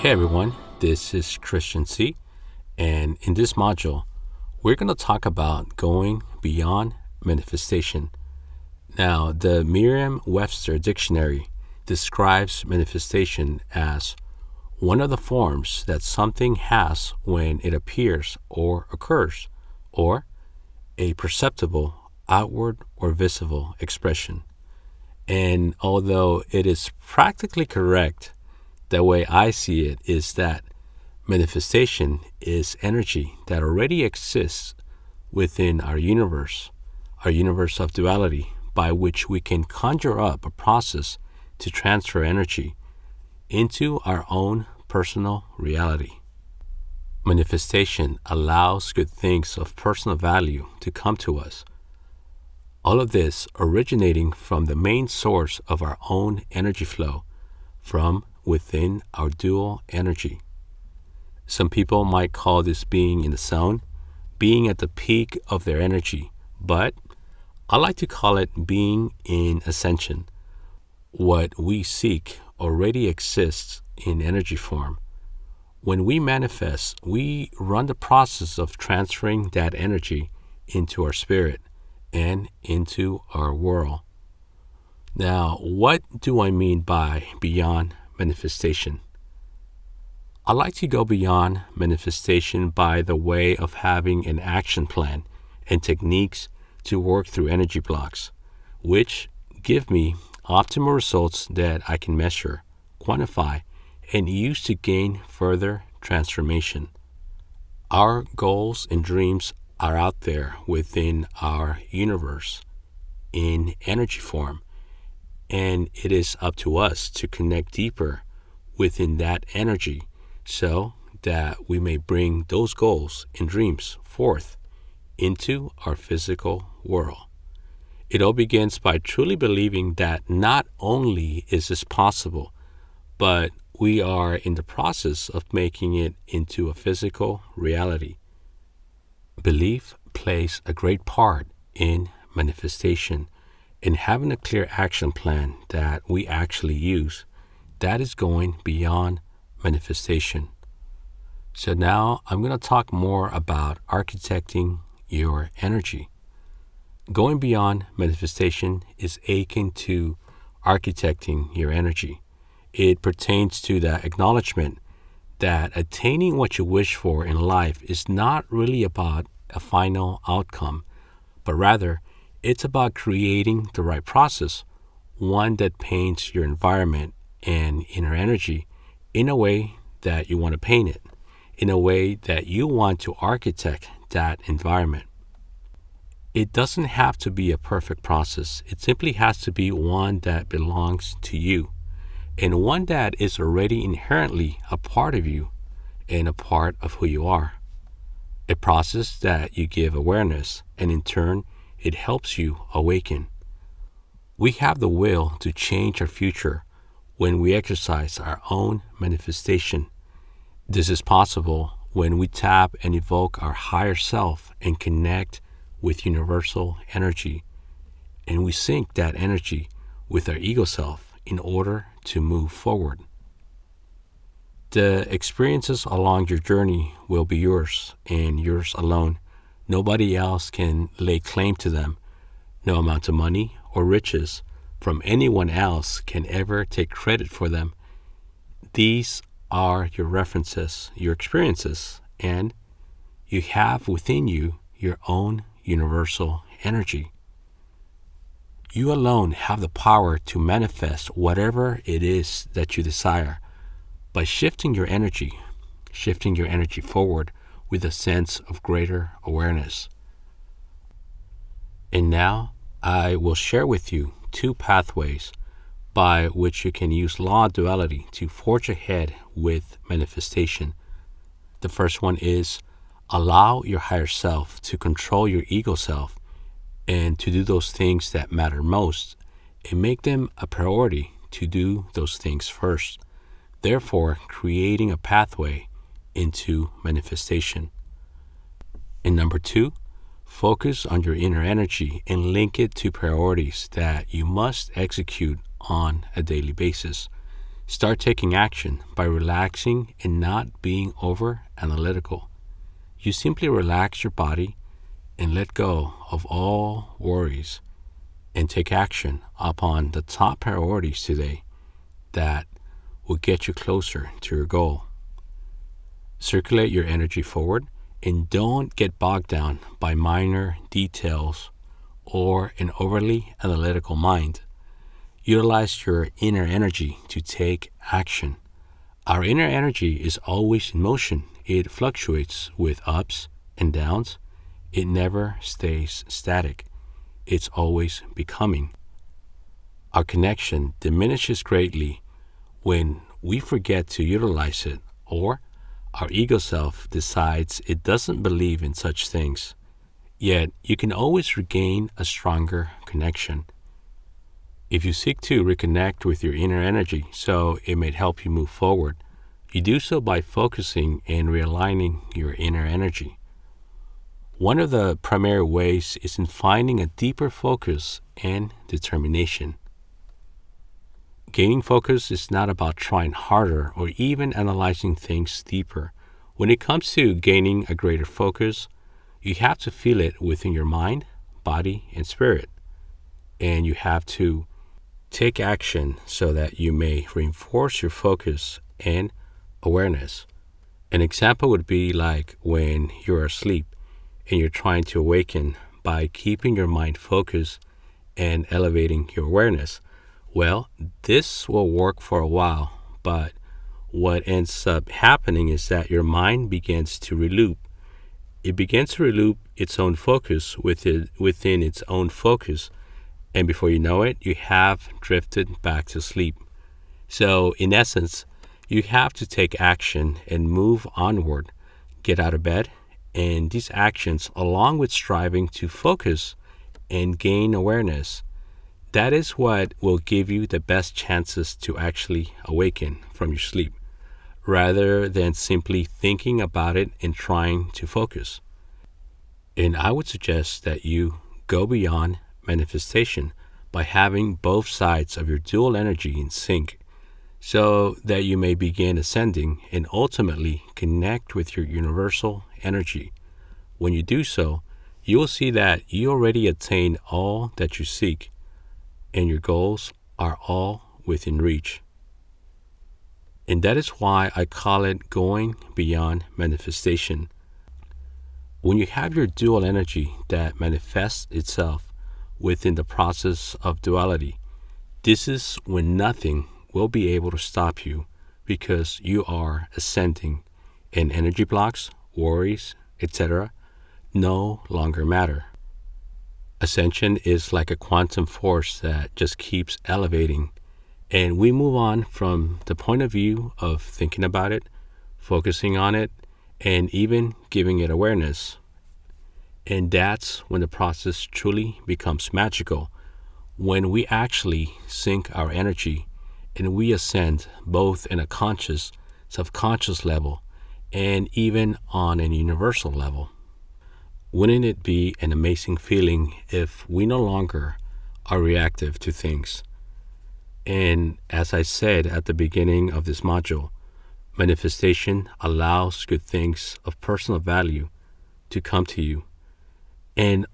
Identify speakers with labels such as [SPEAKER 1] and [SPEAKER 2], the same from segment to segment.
[SPEAKER 1] Hey everyone, this is Christian C, and in this module, we're going to talk about going beyond manifestation. Now, the Merriam-Webster dictionary describes manifestation as one of the forms that something has when it appears or occurs, or a perceptible, outward, or visible expression. And although it is practically correct, the way I see it is that manifestation is energy that already exists within our universe of duality, by which we can conjure up a process to transfer energy into our own personal reality. Manifestation allows good things of personal value to come to us. All of this originating from the main source of our own energy flow, from within our dual energy. Some people might call this being in the zone, being at the peak of their energy, but I like to call it being in ascension. What we seek already exists in energy form. When we manifest, we run the process of transferring that energy into our spirit and into our world. Now, what do I mean by beyond manifestation? I like to go beyond manifestation by the way of having an action plan and techniques to work through energy blocks, which give me optimal results that I can measure, quantify, and use to gain further transformation. Our goals and dreams are out there within our universe in energy form, and it is up to us to connect deeper within that energy so that we may bring those goals and dreams forth into our physical world. It all begins by truly believing that not only is this possible, but we are in the process of making it into a physical reality. Belief plays a great part in manifestation, and having a clear action plan that we actually use, that is going beyond manifestation. So now I'm going to talk more about architecting your energy. Going beyond manifestation is akin to architecting your energy. It pertains to the acknowledgement that attaining what you wish for in life is not really about a final outcome, but rather it's about creating the right process, one that paints your environment and inner energy in a way that you want to paint it, in a way that you want to architect that environment. It doesn't have to be a perfect process. It simply has to be one that belongs to you, and one that is already inherently a part of you and a part of who you are. A process that you give awareness, and in turn, it helps you awaken. We have the will to change our future when we exercise our own manifestation. This is possible when we tap and evoke our higher self and connect with universal energy, and we sync that energy with our ego self in order to move forward. The experiences along your journey will be yours and yours alone. Nobody else can lay claim to them. No amount of money or riches from anyone else can ever take credit for them. These are your references, your experiences, and you have within you your own universal energy. You alone have the power to manifest whatever it is that you desire by shifting your energy forward with a sense of greater awareness. And now I will share with you 2 pathways by which you can use law of duality to forge ahead with manifestation. The first one is allow your higher self to control your ego self and to do those things that matter most, and make them a priority to do those things first, therefore creating a pathway into manifestation. And number 2, focus on your inner energy and link it to priorities that you must execute on a daily basis. Start taking action by relaxing and not being over analytical. You simply relax your body and let go of all worries and take action upon the top priorities today that will get you closer to your goal. Circulate your energy forward and don't get bogged down by minor details or an overly analytical mind. Utilize your inner energy to take action. Our inner energy is always in motion. It fluctuates with ups and downs. It never stays static. It's always becoming. Our connection diminishes greatly when we forget to utilize it, or our ego self decides it doesn't believe in such things. Yet you can always regain a stronger connection if you seek to reconnect with your inner energy so it may help you move forward. You do so by focusing and realigning your inner energy. One of the primary ways is in finding a deeper focus and determination. Gaining focus is not about trying harder or even analyzing things deeper. When it comes to gaining a greater focus, you have to feel it within your mind, body, and spirit. And you have to take action so that you may reinforce your focus and awareness. An example would be like when you're asleep and you're trying to awaken by keeping your mind focused and elevating your awareness. Well, this will work for a while, but what ends up happening is that your mind begins to reloop. It begins to reloop its own focus within its own focus, and before you know it, you have drifted back to sleep. So, in essence, you have to take action and move onward, get out of bed, and these actions, along with striving to focus and gain awareness, that is what will give you the best chances to actually awaken from your sleep, rather than simply thinking about it and trying to focus. And I would suggest that you go beyond manifestation by having both sides of your dual energy in sync so that you may begin ascending and ultimately connect with your universal energy. When you do so, you will see that you already attain all that you seek and your goals are all within reach. And that is why I call it going beyond manifestation. When you have your dual energy that manifests itself within the process of duality, this is when nothing will be able to stop you because you are ascending and energy blocks, worries, etc. no longer matter. Ascension is like a quantum force that just keeps elevating, and we move on from the point of view of thinking about it, focusing on it, and even giving it awareness. And that's when the process truly becomes magical, when we actually sync our energy and we ascend both in a conscious, subconscious level and even on an universal level. Wouldn't it be an amazing feeling if we no longer are reactive to things? And as I said at the beginning of this module, manifestation allows good things of personal value to come to you. And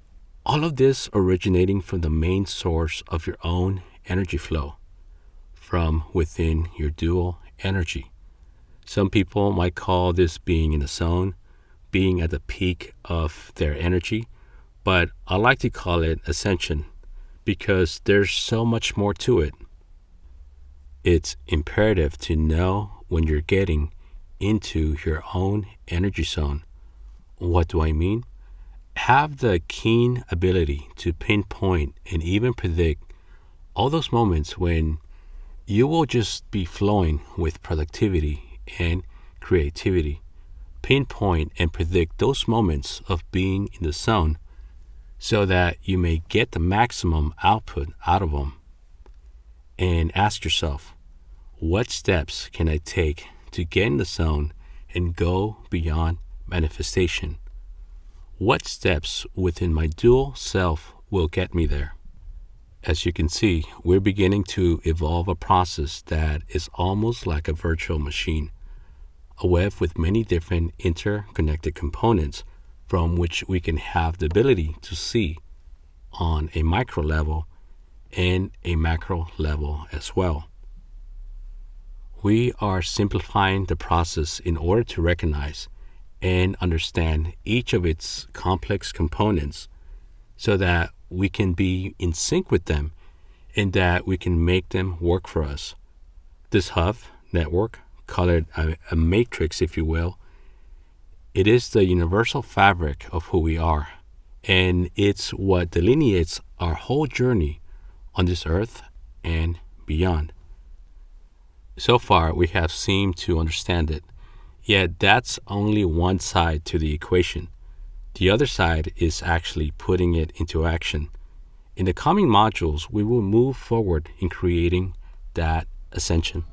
[SPEAKER 1] all of this originating from the main source of your own energy flow, from within your dual energy. Some people might call this being in the zone, being at the peak of their energy, but I like to call it ascension because there's so much more to it. It's imperative to know when you're getting into your own energy zone. What do I mean? Have the keen ability to pinpoint and even predict all those moments when you will just be flowing with productivity and creativity. Pinpoint and predict those moments of being in the zone so that you may get the maximum output out of them. And ask yourself, what steps can I take to get in the zone and go beyond manifestation? What steps within my dual self will get me there? As you can see, we're beginning to evolve a process that is almost like a virtual machine, a web with many different interconnected components from which we can have the ability to see on a micro level and a macro level as well. We are simplifying the process in order to recognize and understand each of its complex components so that we can be in sync with them and that we can make them work for us. This hub network, colored a matrix if you will, it is the universal fabric of who we are, and it's what delineates our whole journey on this earth and beyond. So far, we have seemed to understand it, yet that's only one side to the equation. The other side is actually putting it into action. In the coming modules, we will move forward in creating that ascension.